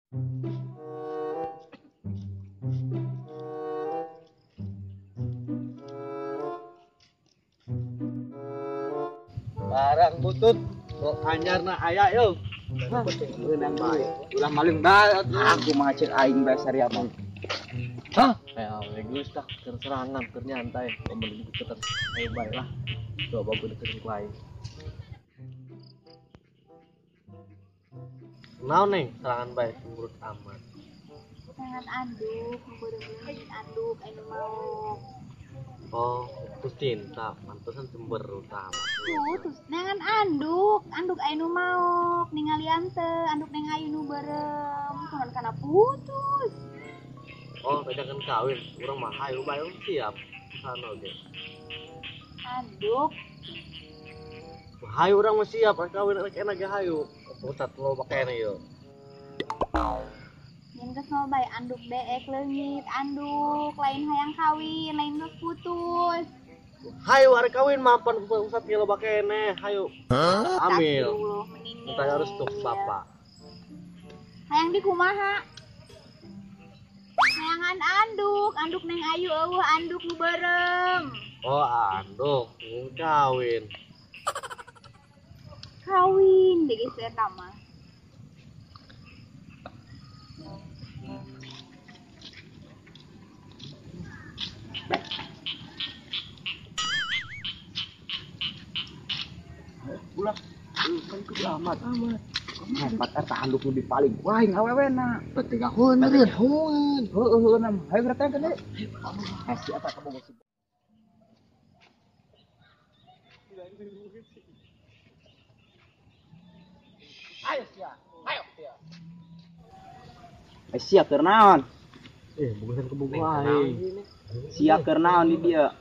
Barang butut kok anyarna aya yo. Beunang bae. Ulah maling bae aku mah cek aing bae sariah mah. Hah? Ya, geus tak serangan keur nyantai. Pembeli buku terus. Ayo bae lah. Coba gue deketin ku aing. Naon neng serangan bae menurut aman. Serangan anduk, beureuh anduk anu mau. Oh, terus cinta, mantesan cemberut utama. Terus nangan anduk anu mau ningalian teh, anduk neng ayu nu beureum, kunaon kana putus. Oh, bedakan kawin, urang mah hayu bae siap. Sana oge. Anduk, Hayu urang mah siap, kawin rek enak ge hayu. Putat lo bakene yo. yen geus mau bae anduk deek leungit, anduk lain hayang kawin, lain geus putus. Hayu arek kawin mah pan pusat ge lo bakene, hayu. Amil. Astagfirullah, mending Minta harus tuk bapak. hayang di kumaha? Hayangan anduk neng ayu eueuh anduk nu beureum. Oh, anduk, kawin. Kawin deh geus eta mah. Ulah, kan ku amat. Hebat eta anduk nu dipaling. Wah, aing awewena. Ketiga heun meureun. Heueuh nam. Hayu ngeratekeun deui. Hasi eta ka bogo. Ayo sia. Sia keur naon? Bukan ke bogo aing. Sia keur naon di dia?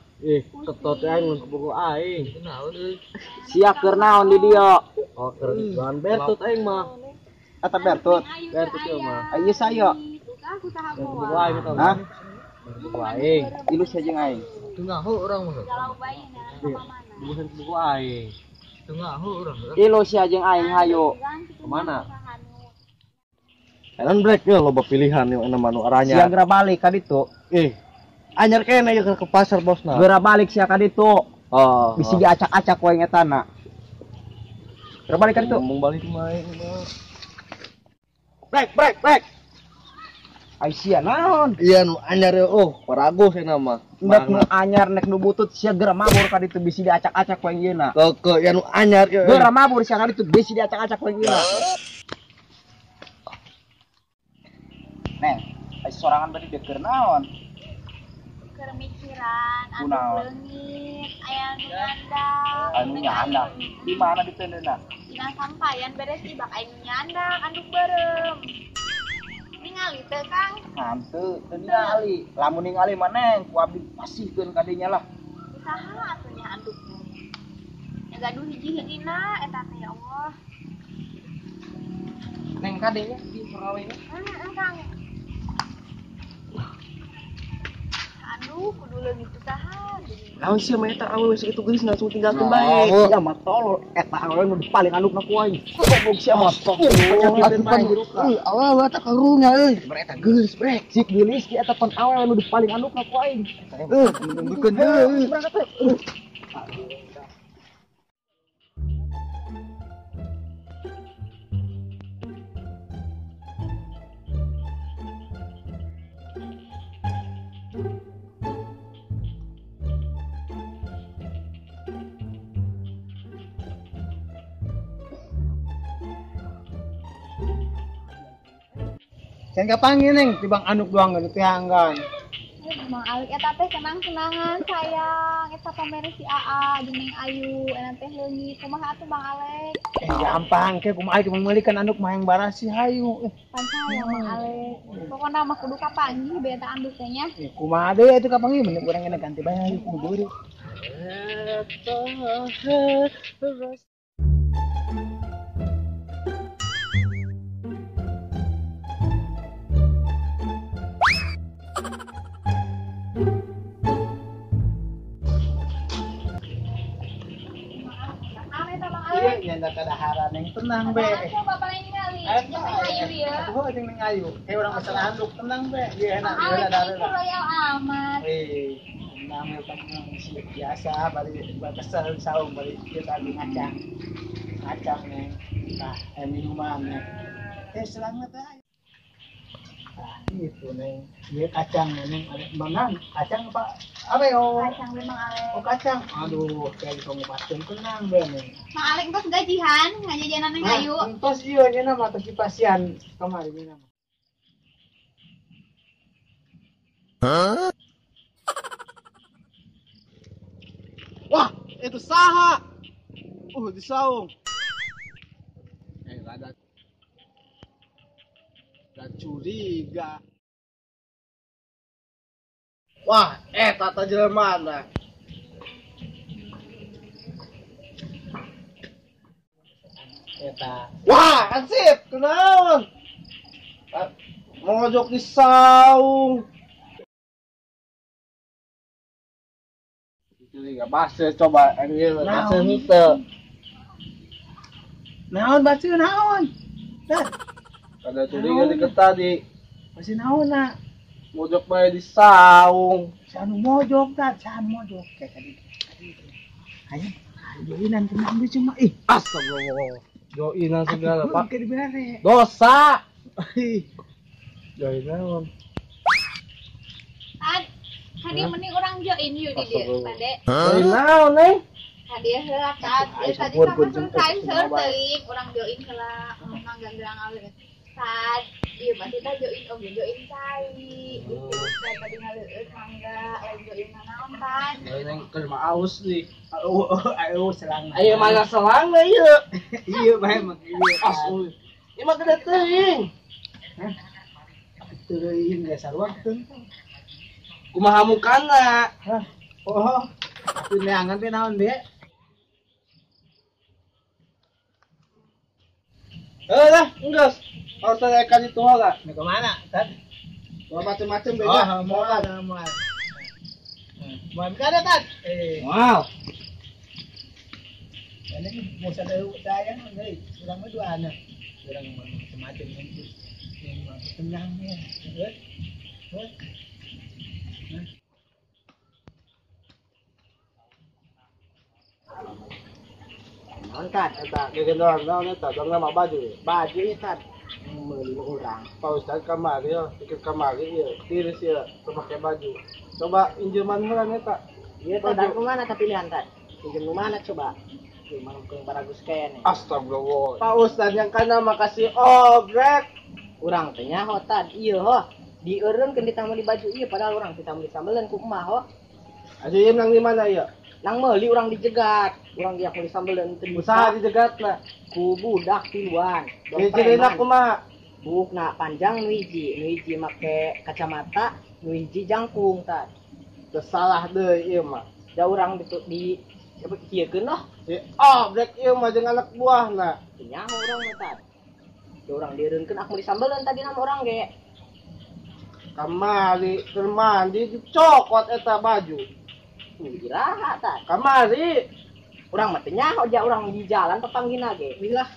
Ketot aing mun ke bogo aing. Naon euy? Sia keur naon di dia? Oh, keur jualan bertut aing mah. Eta bertut. Bertut ieu mah. Ieu saya. Aku saha Bogo bawa. aing eta. Hah? Bogo aing. Ilu sajeng aing. Tengah orang mah. Galau bayi na sama mana? Bukan ke bogo aing. Tengah orang. Ilu sajeng aing hayu. Kemana? Kan break ya loba pilihan yang enak manu arahnya. Sia geura balik ka ditu. Anyar kene ya ke pasar bosna. Geura balik sia ka ditu. Oh. Bisi diacak-acak wae ngetana. Geura balik ka ditu. Ngomong balik main. Break. Ai sia naon? Iya nu anyar oh, parago cenah mah. Nek nu anyar nek nu butut sia geura mabur ka ditu bisi diacak-acak wae yeuna. Keke ya nu anyar geura mabur sia ka ditu bisi diacak-acak wae yeuna. Neng, ai sorangan bari deu keur naon? Keur mikiran anduk Kunaon? leungit, aya nu nyandak. Anu nyandak. Di mana di tendeuna? Dina sampayan beres ibak aya nu nyandak anduk beureum. Ningali teu Kang? Hanteu, teu ningali. Lamun ningali mah neng, ku abdi pasihkeun ka dinya lah. Saha atunya andukna? Ya gaduh hiji-hijina eta teh ya Allah. Neng kadenya di Perawainya. Kang. Aduh, kudu leungit teh saha? Lawan sia mah eta awewe sakitu geulis langsung tinggalkeun bae. Ya mah tolol eta awewe nu paling andukna ku aing. Goblok sia mah. Penyakitan bae hirup. Awewe tak karunya euy. Eta geulis brek. Sik geulis ki eta pan awewe nu paling andukna ku aing. Bukan euy. Berangkat teh. Can kapanggil neng tibang anduk doang gitu teanggan. Mang Alik eta teh senang-senangan sayang eta pamere si AA jeung Neng Ayu eta teh leungit kumaha atuh Bang Alek? Gampang ke kumaha itu memilikan anduk mah yang barasi hayu. Pan sayang Bang Alek. Pokona mah kudu kapanggih be eta anduk teh nya. Kumaha deui itu kapanggil mending urang kena ganti bae hayu kudu deui. Iya, nyanda kadaharan yang tenang be. Coba paling ningali. Ayo dia. Oh, jeung ning ayu. Kayak orang masalah anduk tenang be. Ieu enak Mang Alek ada. itu royal amat. Namanya temen biasa bari kesel saung bari ieu tadi ngacang. Ngacang nih. Nah, minuman nih. Selangna teh. Nah, itu neng. Ieu kacang neng mana? Kacang apa yo? Kacang be Mang Alek. Oh, kacang. Aduh, kayak ngomongin tenang be nih. Mang Alek tos gajihan, ngajajanan ning ayu. Tos ieu nya nama tos dipasian kamari ini nama. Wah, itu saha? Di saung. Ada curiga. Wah, tata jelema nah. Wah, ansip, kenaon? Mojok di saung. Curiga, bahasa coba ini bahasa henteu. Naon baca naon? Kada curiga di tadi. Masih naon na? Mojok bae di saung. Sanu mojok tah, sanu mojok kayak tadi. Ayo, joinan tenang deui cuma astagfirullah. Joinan segala, Pak. Dosa. Joinan. Hadi mending orang join yuk di dia, Pade. Join naon, Neng? Hadi heula kan. Tadi sama selesai teuing orang join heula. Mangga gelang awet. Tad, ieu mah kita join oge join cai. Itu tadi ngaleueut mangga lain join naon kan. Neng keur mah aus nih. Ayo selang. Ayo mana selang ieu. Ieu bae mah ieu. Asu. Ieu mah gede teuing. Hah? Teuing geus sarua teuing. Kumaha mukana? Hah? Oh. Atuh neangan teh naon, Be? Lah, enggeus. Harus saya ikan itu heula. Mau ke mana? Tad. Macam-macam beda. Mau. Mau kada, Tad? Wow. Ini mau sadeu sayang euy. Urang mah duana. Urang mah macam-macam nanti. Tenang ya. Heuh. Angkat eta gegendor naon eta dong nama baju. Baju eta meuli urang. Pak Ustaz kamari yo, pikir kamari ieu, tiris ieu, pakai baju. Coba injeman heula eta. Iya, Tad, kemana tak pilihan, Tad? Pinjam mana coba? Gimana ke baragus kayaknya? Astagfirullah. Pak Ustaz yang kana makasih obrek. Urang teh nyaho, Tad. Iya, ho. Dieureunkeun ditambah di baju ieu padahal urang ditambah disambeleun ku emah, ho. Aja nang di mana ieu? Nang meuli urang dijegat. Urang diak mau disambeleun teu Usaha dijegatna. Ku budak tiluan. Dicerina kumaha? Bukna panjang nu hiji make kacamata, nu hiji jangkung, Tad. Teu salah deui ieu mah. Da urang di kieukeun noh. Obrek ieu mah jeung anak buahna. Teu nyaho urang mah, Tad. Da urang dieureunkeun ak mau disambeleun tadi nama urang ge. Kamari keur mandi dicokot eta baju. Iraha, Tad. Kamari Urang mah teh nyaho ja urang di jalan papanggina ge. Bilah.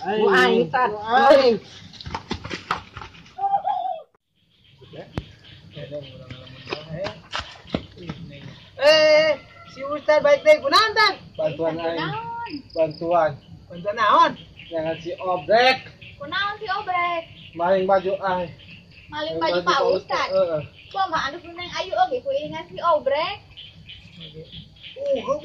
Bu aing, Tad. Aing. Si Ustaz baik deh kunaon, Tad? Bantuan aing. Kunaon? Bantuan. Bantuan naon? Jangan si obrek. Kunaon si obrek? Maling baju aing. Maling baju Pak Ustaz. Gua mah anu neng ayu oge ku ingat si obrek.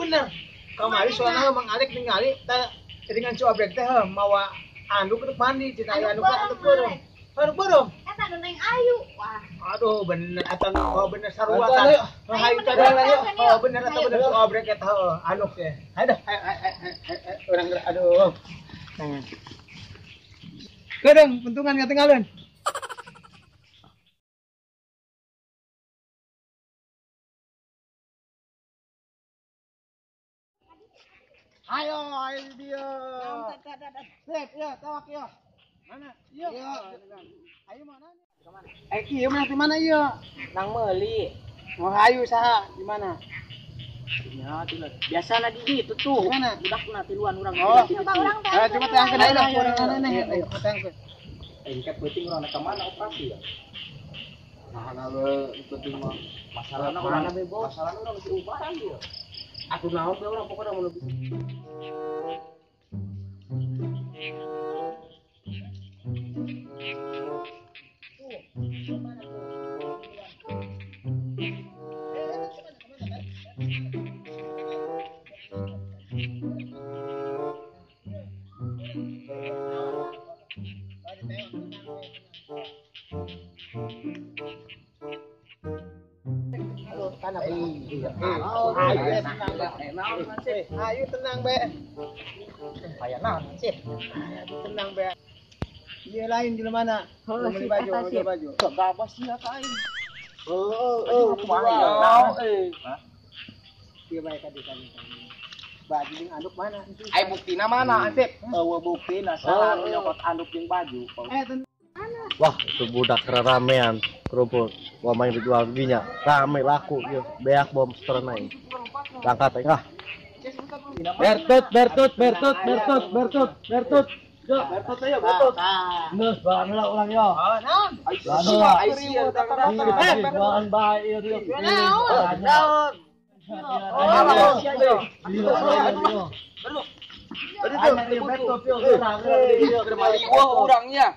Bener. Kamari soalnya Mang Alek ningali teh dengan si obrek teh mawa anduk untuk mandi, cina aya anduk beureum. Anduk beureum. Eta anu neng ayu. Wah. Aduh bener eta bener sarua Bantuan, tah. ayo. Hayu tadi bener eta bener si obrek eta anduk teh. Aduh, urang aduh. Nah. Kedeng pentungan katinggalieun. Ayo dia. Sip, ya, tawak ya. Mana? Iya. Ayo mana? Iya mana di mana iya? Nang meuli. Mau ayu saha di mana? Ya, biasa na di gitu tuh. Mana? Budak na tiluan orang. Oh. Coba orang Ayo coba tayangkan Ayo, aja ayo, orang ayo. aneh. Ayo, Ayo tayangkan. Ini kan penting orang nak kemana operasi ya? Nah, kalau penting mah Masalahnya orang nabe bos. Masalahnya orang masih ubaran dia. Aku naon be orang pokoknya mau lebih. Ayo tenang be. Kayak naon sih? Tenang be. Iya lain di mana? Beli baju, beli baju. Gak sih ya kain. Aku mah Iya baik tadi. Baju yang anduk mana? Ai buktina mana Ansip? Buktina salah nyokot anduk jeung baju. Wah, itu budak ramean, kerupuk, gua main dijual giginya, rame laku, yuk, beak bom sternai, langkat tengah. Bertut, yuk, Bertut ayo, bertut. nus, bahan lah ulang yo. Naon? Bahan baik yuk. Naon? Orangnya.